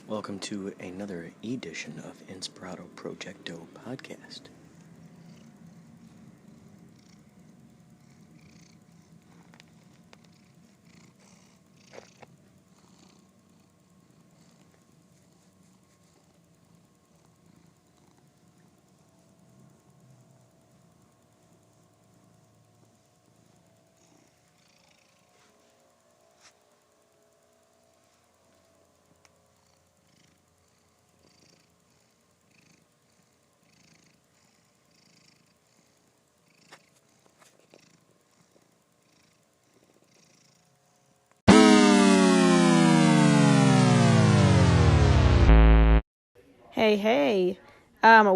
Welcome to another edition of Inspirado Projecto podcast. Hey.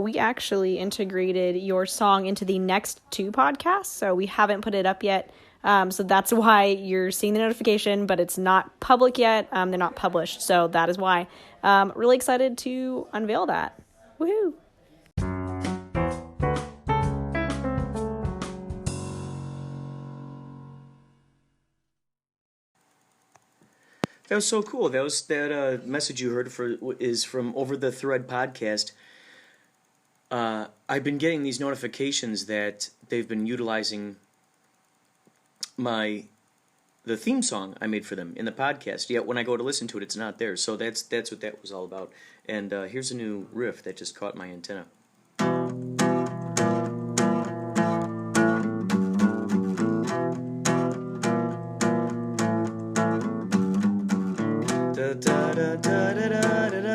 We actually integrated your song into the next two podcasts, so we haven't put it up yet. So that's why you're seeing the notification, but it's not public yet. They're not published, so that is why. Really excited to unveil that. Woohoo! That was so cool. That message you heard is from Over the Thread podcast. I've been getting these notifications that they've been utilizing the theme song I made for them in the podcast. Yet when I go to listen to it, it's not there. So that's what that was all about. And here's a new riff that just caught my antenna. Da da da da da da da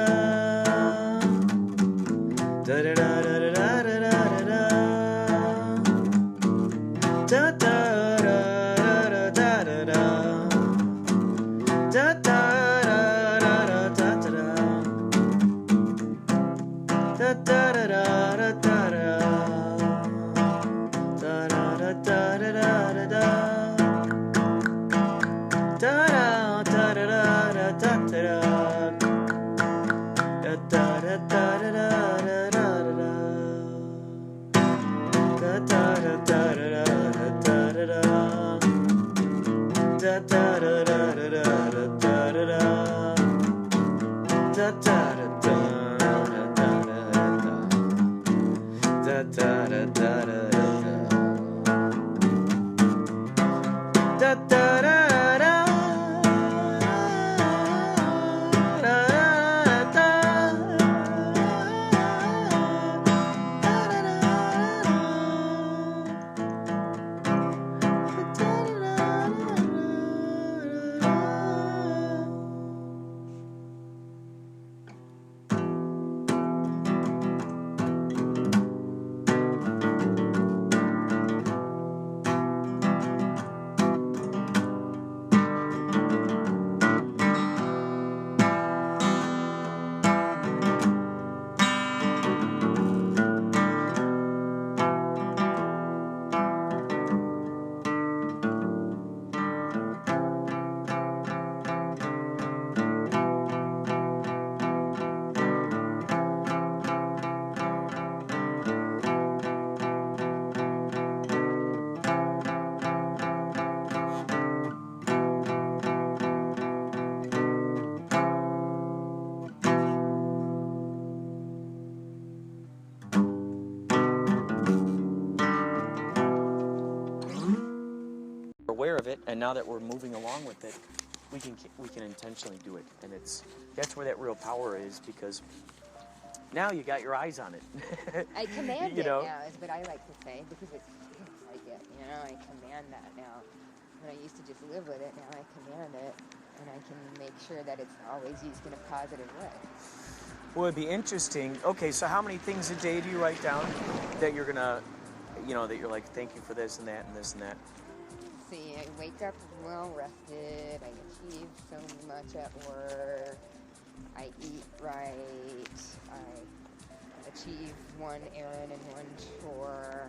da da da da da da da da Aware of it, and now that we're moving along with it, we can intentionally do it, and that's where that real power is, because now you got your eyes on it. I command it now, is what I like to say, because it's like it. I command that now. When I used to just live with it, now I command it, and I can make sure that it's always used in a positive way. Well, it'd be interesting. Okay, so how many things a day do you write down that you're gonna, that you're like, thank you for this and that and this and that? See, I wake up well rested, I achieve so much at work, I eat right, I achieve one errand and one chore,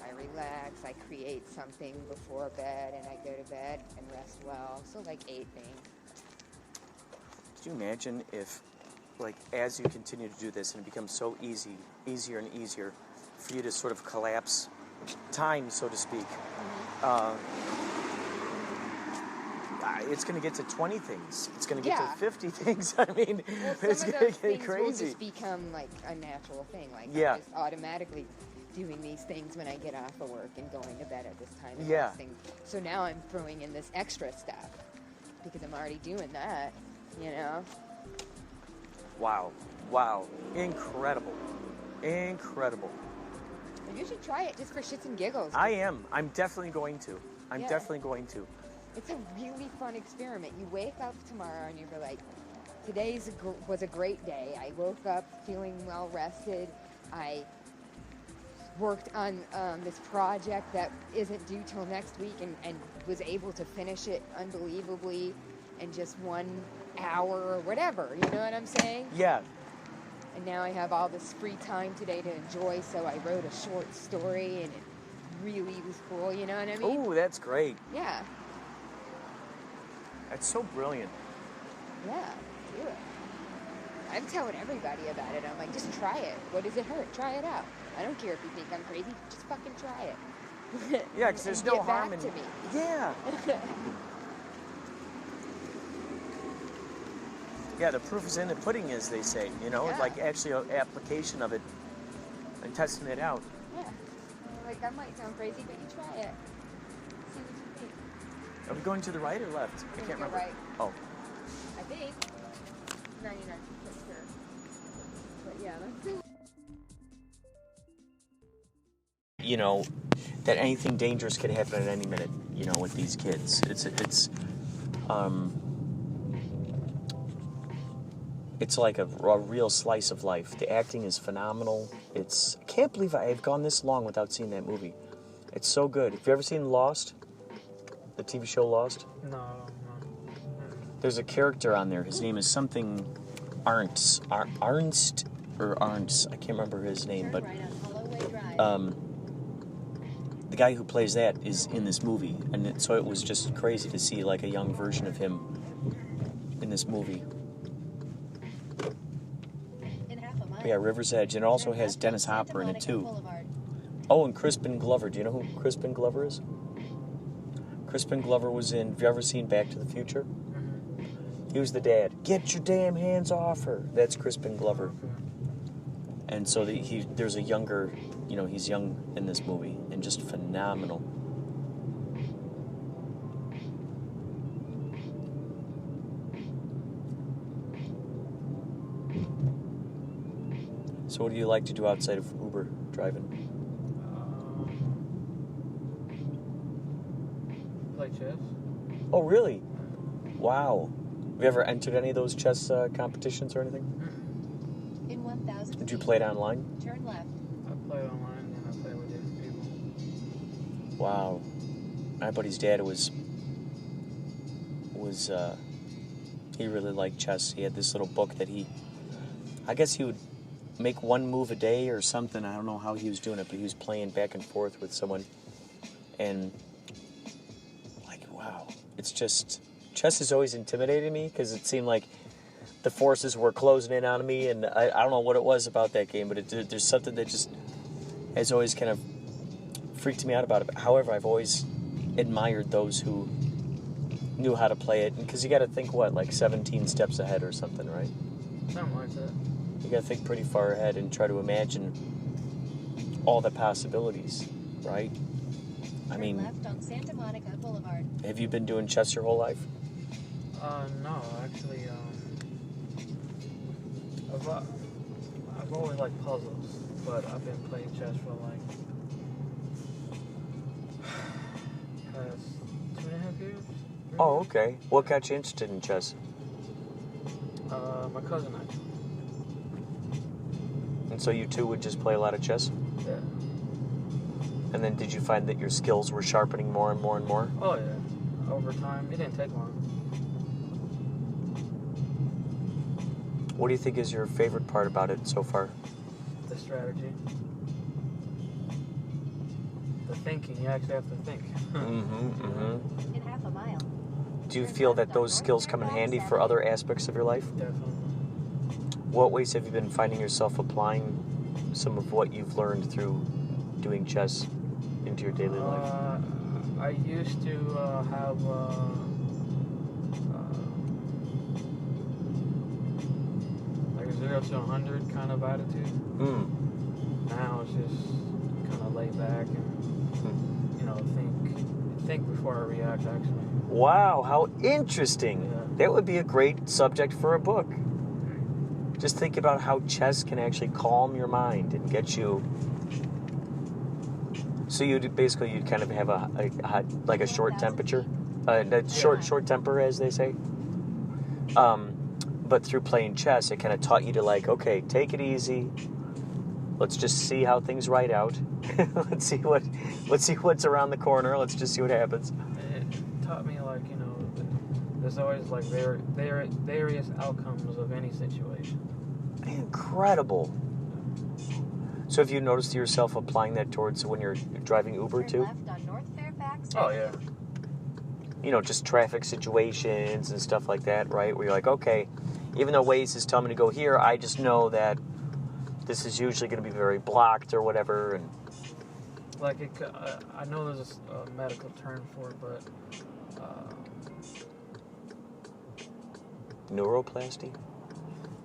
I relax, I create something before bed, and I go to bed and rest well. So like 8 things. Could you imagine if, like, as you continue to do this and it becomes so easier and easier for you to sort of collapse time, so to speak, it's going to get to 20 things. It's going to get Yeah. to 50 things. I mean, Well, it's some of going those to get things will crazy. just become like a natural thing. Like Yeah. I'm just automatically doing these things when I get off of work and going to bed at this time and Yeah. resting. So now I'm throwing in this extra stuff because I'm already doing that, you know? Wow. Wow. Incredible. Incredible. And you should try it just for shits and giggles. I am. I'm definitely going to. I'm Yeah. definitely going to. It's a really fun experiment. You wake up tomorrow and you're like, today's was a great day. I woke up feeling well rested. I worked on this project that isn't due till next week and was able to finish it unbelievably in just 1 hour or whatever. You know what I'm saying? Yeah. And now I have all this free time today to enjoy, so I wrote a short story and it really was cool. You know what I mean? Oh, that's great. Yeah. That's so brilliant. Yeah, do it. I'm telling everybody about it. I'm like, just try it. What does it hurt? Try it out. I don't care if you think I'm crazy. Just fucking try it. Yeah, because there's And no get harm back in to me. Yeah. Yeah, the proof is in the pudding, as they say. You know, Yeah. like actually an application of it and testing it out. Yeah. Like, that might sound crazy, but you try it. See what you think. Are we going to the right or left? I We're can't gonna go remember. right. Oh. I think. 99% sure. But yeah, let's do. You know, that anything dangerous could happen at any minute, you know, with these kids. It's like a real slice of life. The acting is phenomenal. I can't believe I've gone this long without seeing that movie. It's so good. Have you ever seen Lost? The TV show Lost? No. There's a character on there. His name is something Arnst. Arnst or Arnst. I can't remember his name, but the guy who plays that is in this movie, and so it was just crazy to see like a young version of him in this movie. Yeah, River's Edge, and it also has Dennis Hopper in it too. Oh, and Crispin Glover. Do you know who Crispin Glover is? Crispin Glover was in. Have you ever seen Back to the Future? He was the dad. Get your damn hands off her. That's Crispin Glover. And so there's a younger, you know, he's young in this movie and just phenomenal. So what do you like to do outside of Uber driving? Play chess. Oh, really? Wow. Have you ever entered any of those chess competitions or anything? In 1,000 Did you play it online? Turn left. I play online and I play with different people. Wow. My buddy's dad was he really liked chess. He had this little book that I guess he would make one move a day or something. I don't know how he was doing it, but he was playing back and forth with someone. And like, wow. It's just, chess has always intimidated me because it seemed like the forces were closing in on me, and I don't know what it was about that game, but there's something that just has always kind of freaked me out about it. However, I've always admired those who knew how to play it, because you got to think, like 17 steps ahead or something, right? Something like that. You got to think pretty far ahead and try to imagine all the possibilities, right? I Turn mean, left on Santa Monica Boulevard. have you been doing chess your whole life? No, actually, I've always liked puzzles, but I've been playing chess for like past 2.5 years. Oh, okay. What got you interested in chess? My cousin actually. And so you two would just play a lot of chess? Yeah. And then did you find that your skills were sharpening more and more and more? Oh yeah. Over time, it didn't take long. What do you think is your favorite part about it so far? The strategy. The thinking. You actually have to think. In half a mile. Do you feel that those skills come in handy for other aspects of your life? Definitely. What ways have you been finding yourself applying some of what you've learned through doing chess into your daily life? I used to have 0 to 100 kind of attitude. Now it's just kind of laid back and, you know, think before I react, actually. Wow, how interesting. Yeah. That would be a great subject for a book. Just think about how chess can actually calm your mind and get you. So you'd kind of have a short temperature, short temper, as they say. But through playing chess, it kind of taught you to like, okay, take it easy. Let's just see how things write out. Let's see what's around the corner. Let's just see what happens. It taught me, like, you know, there's always like various outcomes of any situation. Incredible. So have you noticed yourself applying that towards when you're driving Uber too? Left on North Fairfax. Oh yeah. You know, just traffic situations and stuff like that, right? Where you're like, okay, even though Waze is telling me to go here, I just know that this is usually going to be very blocked or whatever. And Like, I know there's a medical term for it, but neuroplasty?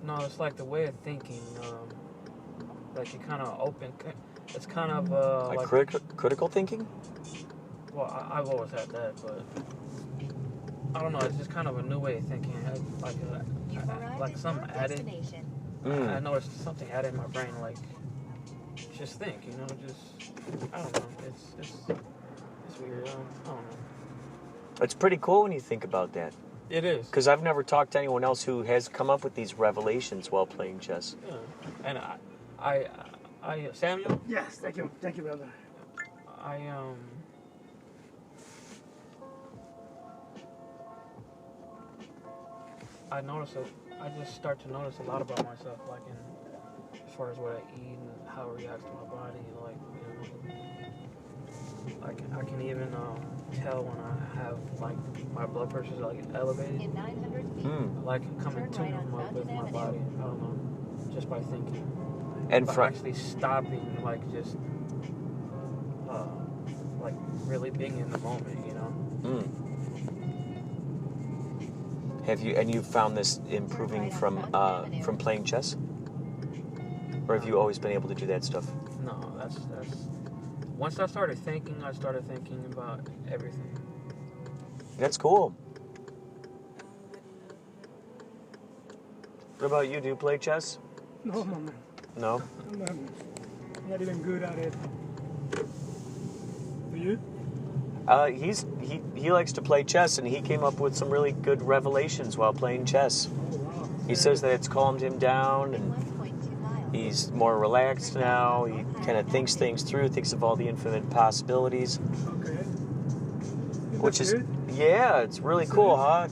no, it's like the way of thinking. Like, you kind of open. It's kind of like critical thinking? Well, I've always had that, but I don't know. It's just kind of a new way of thinking. It has like some added. I noticed something added in my brain. Like, just think, you know, just I don't know. It's weird. I don't know. It's pretty cool when you think about that. It is. Because I've never talked to anyone else who has come up with these revelations while playing chess. Yeah. And I Samuel. Yes, thank you, brother. I notice it. I just start to notice a lot about myself, like as far as what I eat and how it reacts to my body. Like, you know, like I can even tell when I have like my blood pressure is like elevated. In 900 feet. Like come in Turn right tune on with my Fountain body. I don't know, just by thinking. And By actually stopping, like just like really being in the moment, you know. You've found this improving from playing chess? Or have you always been able to do that stuff? No, that's once I started thinking about everything. That's cool. What about you? Do you play chess? No, man. No? I'm not even good at it. Do you? He likes to play chess, and he came up with some really good revelations while playing chess. Oh, wow. He says that it's calmed him down, and 1.2 miles. he's more relaxed now. He kind of thinks things through, thinks of all the infinite possibilities. Okay. Which is, good? yeah, it's really cool, huh?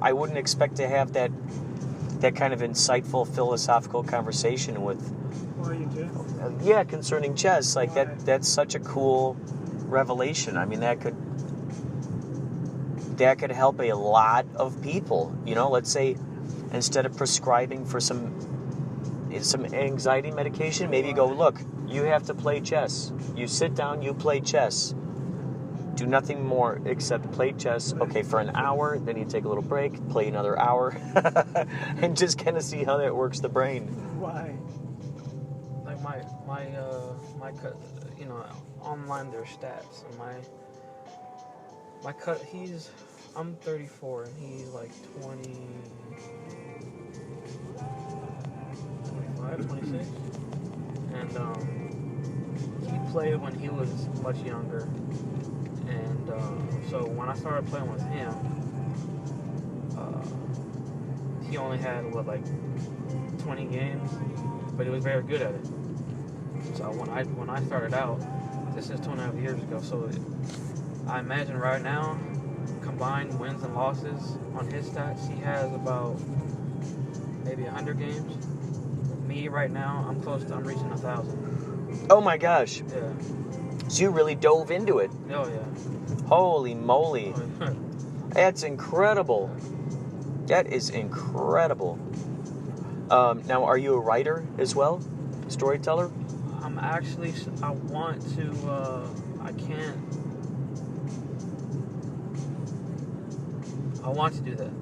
I wouldn't expect to have that kind of insightful philosophical conversation with, Why you do? yeah, concerning chess. Like that's such a cool revelation. I mean, that could help a lot of people. You know, let's say instead of prescribing for some anxiety medication, maybe you go, look, you have to play chess. You sit down, you play chess. Do nothing more except play chess, okay, for an hour, then you take a little break, play another hour, and just kind of see how that works the brain. Why? Like my you know, online their stats, and my cut, I'm 34 and he's like 26, and he played when he was much younger. And so when I started playing with him, he only had, like 20 games, but he was very good at it. So when I started out, this is 2.5 years ago, so I imagine right now, combined wins and losses on his stats, he has about maybe 100 games. Me right now, I'm reaching 1,000. Oh my gosh. Yeah. So you really dove into it. Oh yeah. Holy moly. Oh, yeah. That's incredible. That is incredible. Now, are you a writer as well? Storyteller? I'm actually, I want to, I can't. I want to do that.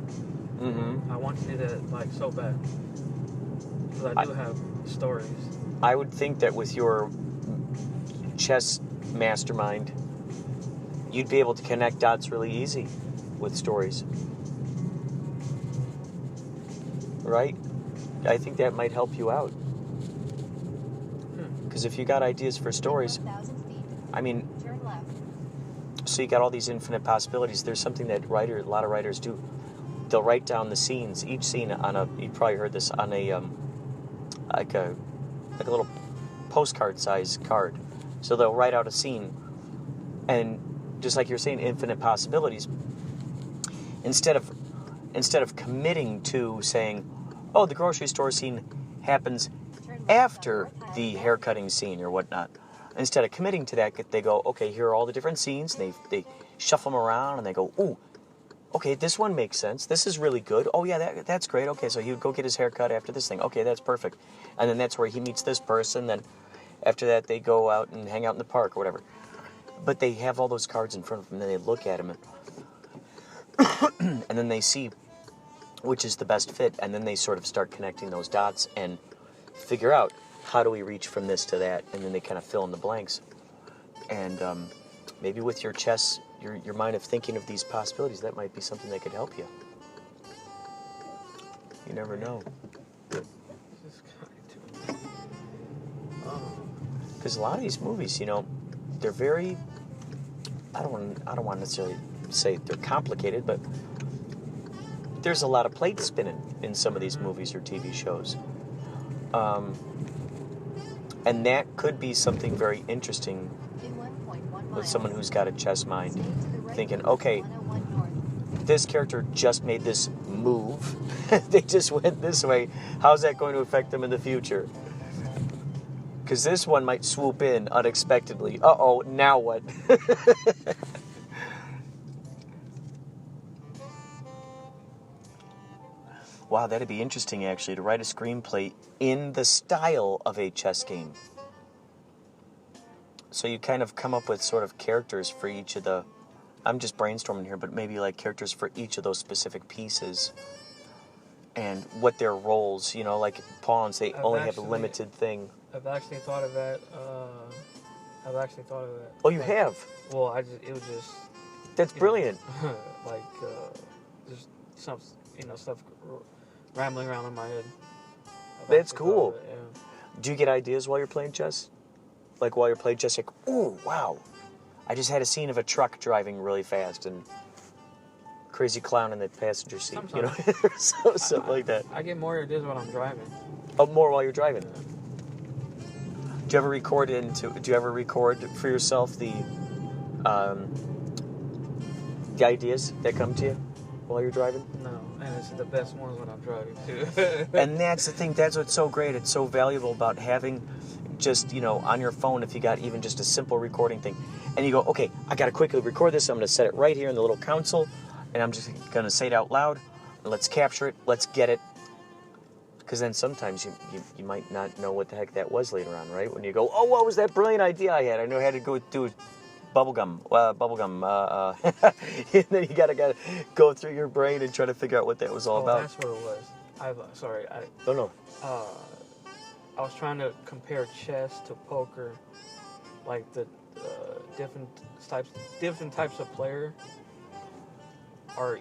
Mm-hmm. I want to do that, like, so bad. because I do have stories. I would think that with your chess mastermind, you'd be able to connect dots really easy with stories. Right? I think that might help you out. Because if you got ideas for stories, 1,000 feet. I mean, Turn left. so you got all these infinite possibilities. There's something that a lot of writers do. They'll write down the scenes, each scene on a, you probably heard this, on a, like a little postcard size card. So they'll write out a scene, and just like you're saying, infinite possibilities. Instead of committing to saying, oh, the grocery store scene happens after the haircutting scene or whatnot. Instead of committing to that, they go, okay, here are all the different scenes. And they shuffle them around, and they go, ooh, okay, this one makes sense. This is really good. Oh, yeah, that's great. Okay, so he would go get his haircut after this thing. Okay, that's perfect. And then that's where he meets this person. Then after that, they go out and hang out in the park or whatever. But they have all those cards in front of them, and then they look at them, and then they see which is the best fit, and then they sort of start connecting those dots and figure out how do we reach from this to that, and then they kind of fill in the blanks. And maybe with your chess, your mind of thinking of these possibilities, that might be something that could help you. You never know. This is kind of too. Because a lot of these movies, you know, they're very, I don't want to necessarily say they're complicated, but there's a lot of plate spinning in some of these movies or TV shows. And that could be something very interesting In 1.1 with someone who's got a chess mind, Stay to the right thinking, on okay, 101 north. this character just made this move. They just went this way. How's that going to affect them in the future? Because this one might swoop in unexpectedly. Uh-oh, now what? Wow, that'd be interesting, actually, to write a screenplay in the style of a chess game. So you kind of come up with sort of characters for each of the... I'm just brainstorming here, but maybe like characters for each of those specific pieces. And what their roles, you know, like pawns, they only have a limited thing. I've actually thought of that. Oh, you have? Well, it was just... That's brilliant. Like, just some, stuff rambling around in my head. That's cool. It, yeah. Do you get ideas while you're playing chess? Like while you're playing chess, you're like, ooh, wow. I just had a scene of a truck driving really fast and crazy clown in the passenger seat. Sometimes. You know, something like that. I get more ideas when I'm driving. Oh, more while you're driving. Yeah. Do you ever record for yourself the ideas that come to you while you're driving? No, and it's the best ones when I'm driving too. And that's the thing. That's what's so great. It's so valuable about having just, on your phone, if you got even just a simple recording thing. And you go, okay, I got to quickly record this. I'm going to set it right here in the little console. And I'm just going to say it out loud. Let's capture it. Let's get it. Because then sometimes you might not know what the heck that was later on, right? When you go, oh, what was that brilliant idea I had? I knew I had to go do bubblegum. And then you gotta go through your brain and try to figure out what that was all about. That's what it was. Sorry. Don't know. I was trying to compare chess to poker, like the different types of player are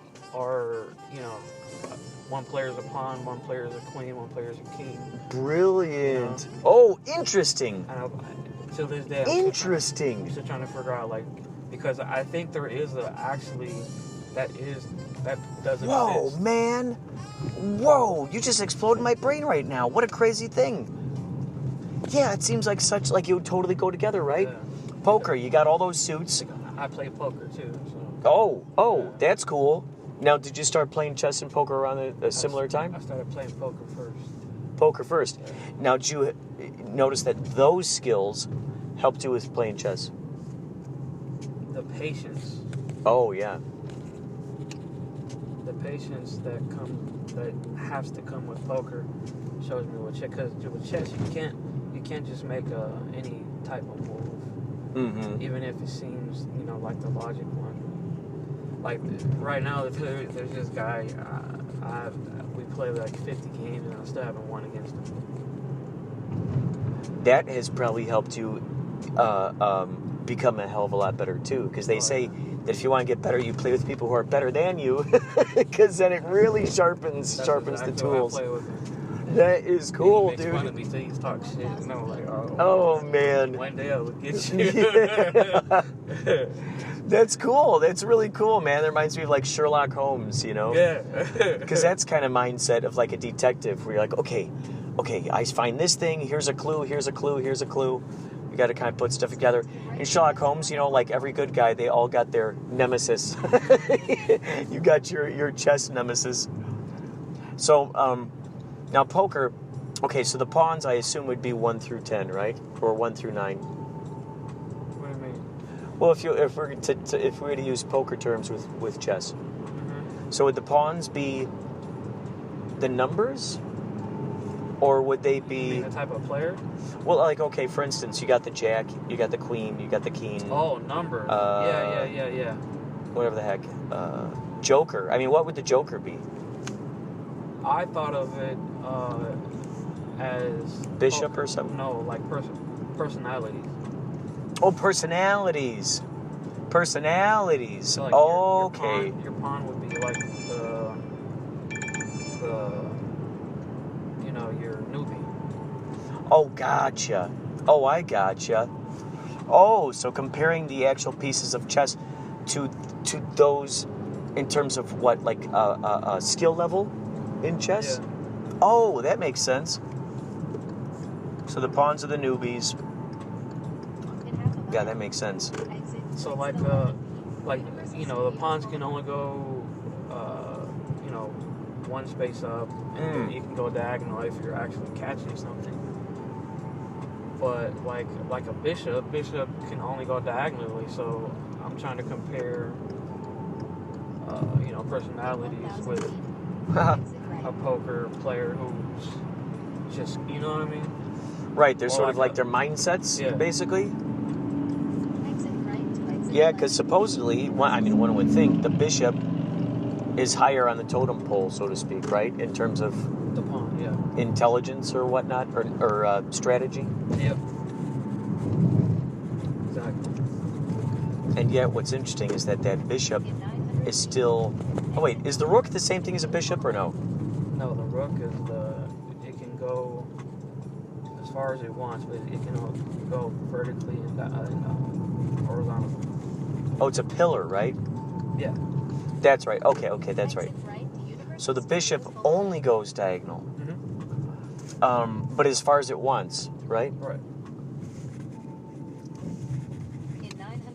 one player's a pawn, one player's a queen, one player's a king. Brilliant. Oh, interesting. And to this day, Interesting. I'm still trying to figure out, like, because I think there is that does Whoa, exist. man. Whoa, you just exploded my brain right now. What a crazy thing. Yeah, it seems like it would totally go together, right? Yeah. Poker, you got all those suits. I play poker too. So. Oh, that's cool. Now, did you start playing chess and poker around a similar time? I started playing poker first. Poker first. Yeah. Now, did you notice that those skills helped you with playing chess? The patience. Oh, yeah. The patience that has to come with poker shows me with chess. Because with chess, you can't just make any type of move, Mm-hmm. even if it seems like the logic one. like right now, there's this guy. We play like 50 games, and I still haven't won against him. That has probably helped you become a hell of a lot better too, because they say that if you want to get better, you play with people who are better than you, because then it really sharpens That's the exactly what tools. I play with him. That is cool, He makes dude. fun of me, things talk shit, and I'm like, Oh man. one day I will get you. Yeah. That's cool. That's really cool, man. That reminds me of like Sherlock Holmes, you know? Yeah. Because that's kind of mindset of like a detective, where you're like, okay, I find this thing. Here's a clue. Here's a clue. Here's a clue. You got to kind of put stuff together. In Sherlock Holmes, you know, like every good guy, they all got their nemesis. You got your chess nemesis. So now poker. Okay, so the pawns I assume would be 1 through 10, right? Or 1 through 9. What do you mean? Well, if we're to use poker terms with chess, Mm-hmm. so would the pawns be the numbers, or would they You be? mean the type of player? Well, like okay, for instance, you got the jack, you got the queen, you got the king. Oh, number. Yeah. Whatever the heck, joker. I mean, what would the joker be? I thought of it as Bishop or something? No, like personalities. Oh, personalities. Personalities. So, like, okay. Your pawn would be like your newbie. Oh, gotcha. Oh, I gotcha. Oh, so comparing the actual pieces of chess to those in terms of what, like a skill level in chess? Yeah. Oh, that makes sense. So the pawns are the newbies. Yeah, that makes sense. So like the pawns can only go one space up, and then you can go diagonal if you're actually catching something. But like a bishop can only go diagonally. So I'm trying to compare personalities with a poker player who's just, you know what I mean? Right, they're Or sort of like a- their mindsets, Yeah. basically. Yeah, because supposedly, one would think the bishop is higher on the totem pole, so to speak, right? In terms of The pawn, yeah. intelligence or whatnot, or strategy. Yep. Exactly. And yet, what's interesting is that bishop is still... Oh, wait, is the rook the same thing as a bishop, or no? No, the rook is it can go as far as it wants, but it can go vertically and horizontally. Oh, it's a pillar, right? Yeah. That's right. Okay, that's right. So the bishop only goes diagonal. Mm-hmm. But as far as it wants, right? Right.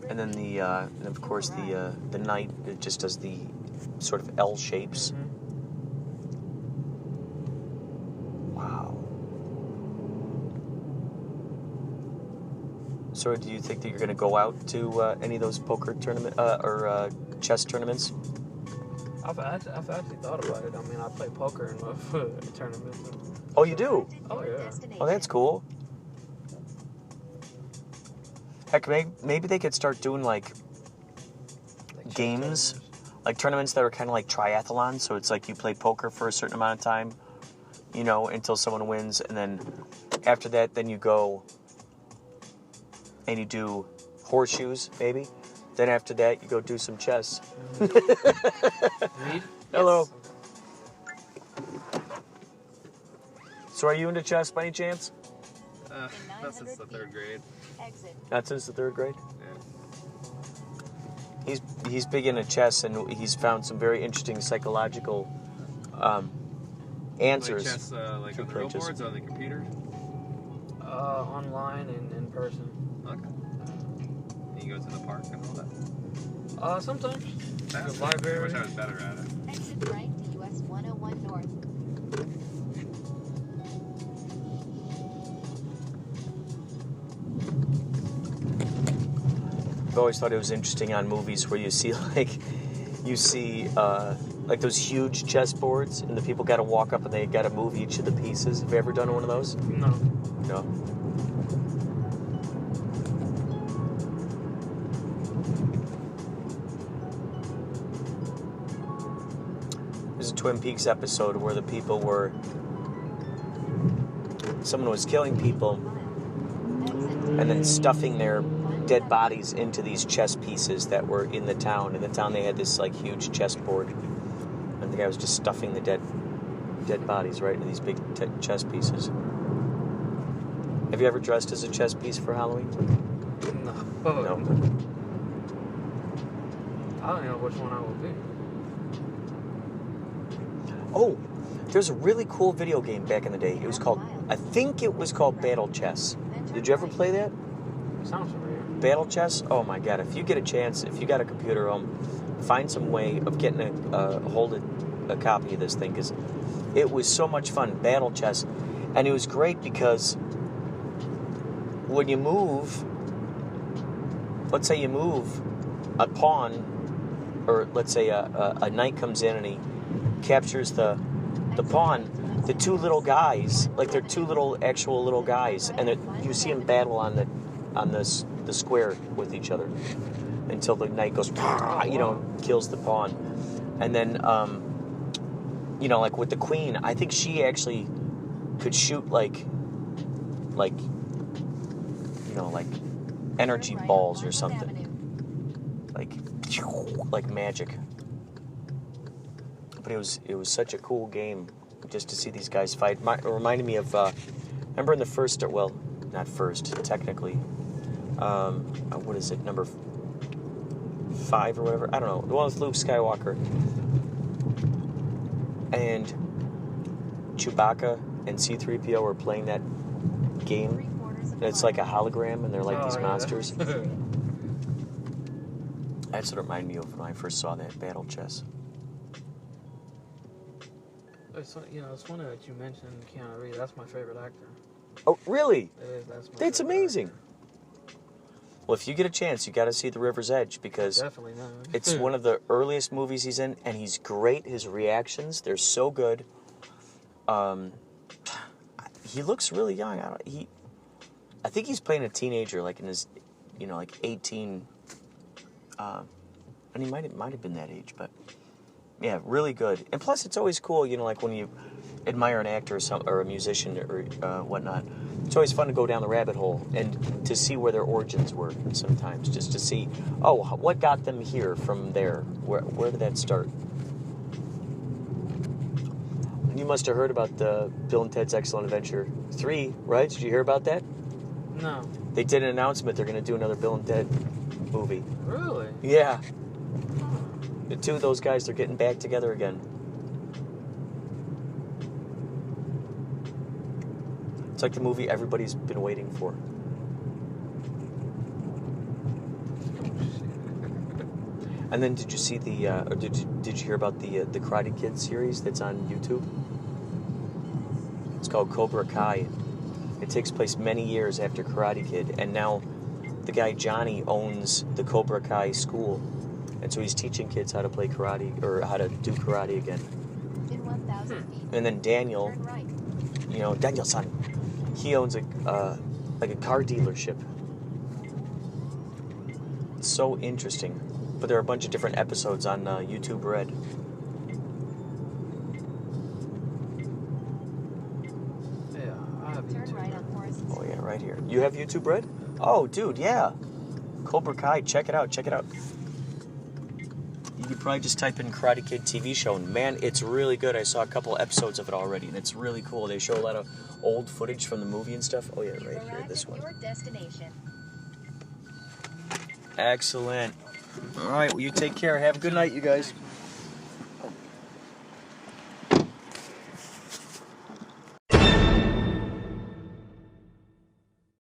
And then and of course the knight, it just does the sort of L shapes. Mm-hmm. Wow. So do you think that you're going to go out to any of those poker tournament or chess tournaments? I've actually thought about it. I mean, I play poker in my tournaments. Oh, you do? Oh yeah. Oh, that's cool. Heck, maybe they could start doing like games, like tournaments that are kind of like triathlons. So it's like you play poker for a certain amount of time, until someone wins, and then after that, then you go and you do horseshoes, maybe. Then after that, you go do some chess. Reed? Hello. So are you into chess by any chance? Not since the 3rd grade. Not since the 3rd grade? Yeah. He's big into chess, and he's found some very interesting psychological answers. Like chess, like through on the real purchase. boards or on the computer? Online and in person. Okay. And you go to the park and all that? Sometimes. That's The library. I wish I was better at it. Exit right to US 101 North. I've always thought it was interesting on movies where you see like those huge chess boards, and the people got to walk up and they got to move each of the pieces. Have you ever done one of those? No. No. was a Twin Peaks episode where the people were... Someone was killing people and then stuffing their dead bodies into these chess pieces that were in the town. In the town, they had this like huge chessboard, and the guy was just stuffing the dead bodies right into these big chess pieces. Have you ever dressed as a chess piece for Halloween? No. No. I don't know which one I will be. Oh, there's a really cool video game back in the day. It was called, I think it was called Battle Chess. Did you ever play that? Sounds familiar. Battle Chess? Oh my god, if you get a chance, if you got a computer find some way of getting a hold of a copy of this thing, because it was so much fun. Battle Chess. And it was great because when you move, let's say you move a pawn, or let's say a knight comes in and he captures the pawn, the two little guys, like they're two actual little guys, and you see them battle on the square with each other until the knight goes, kills the pawn. And then, like with the queen, I think she actually could shoot like energy balls or something, like magic. But it was such a cool game just to see these guys fight. It reminded me of remember in the first, well, not first technically, what is it, number 5 or whatever, I don't know, the one with Luke Skywalker and Chewbacca and C-3PO were playing that game. It's like a hologram, and they're like these monsters. That's what it reminded me of when I first saw that, Battle Chess. It's funny that you mentioned Keanu Reeves. That's my favorite actor. Oh, really? That's amazing. Actor. Well, if you get a chance, you got to see The River's Edge, because Definitely not. It's one of the earliest movies he's in, and he's great. His reactions, they're so good. He looks really young. I think he's playing a teenager, like in his, like 18. And he might have been that age, but yeah, really good. And plus, it's always cool, like when you admire an actor or a musician or whatnot. It's always fun to go down the rabbit hole and to see where their origins were sometimes, just to see, what got them here from there? Where did that start? You must have heard about the Bill and Ted's Excellent Adventure 3, right? Did you hear about that? No. They did an announcement they're going to do another Bill and Ted movie. Really? Yeah. The two of those guys, they're getting back together again. It's like the movie everybody's been waiting for. And then did you see or did you hear about the Karate Kid series that's on YouTube? It's called Cobra Kai. It takes place many years after Karate Kid, and now the guy Johnny owns the Cobra Kai school, and so he's teaching kids how to play karate, or how to do karate again. In 1,000 feet. And then Daniel, Turn right. Daniel-san, he owns a car dealership. It's so interesting. But there are a bunch of different episodes on YouTube Red. Yeah, I have Turn YouTube. right on Forest. Oh yeah, right here. You have YouTube Red? Oh, dude, yeah. Cobra Kai, check it out. You could probably just type in Karate Kid TV show, and man, it's really good. I saw a couple episodes of it already, and it's really cool. They show a lot of old footage from the movie and stuff. Oh yeah, right here, this one. Your destination. Excellent. All right, well, you take care. Have a good night, you guys.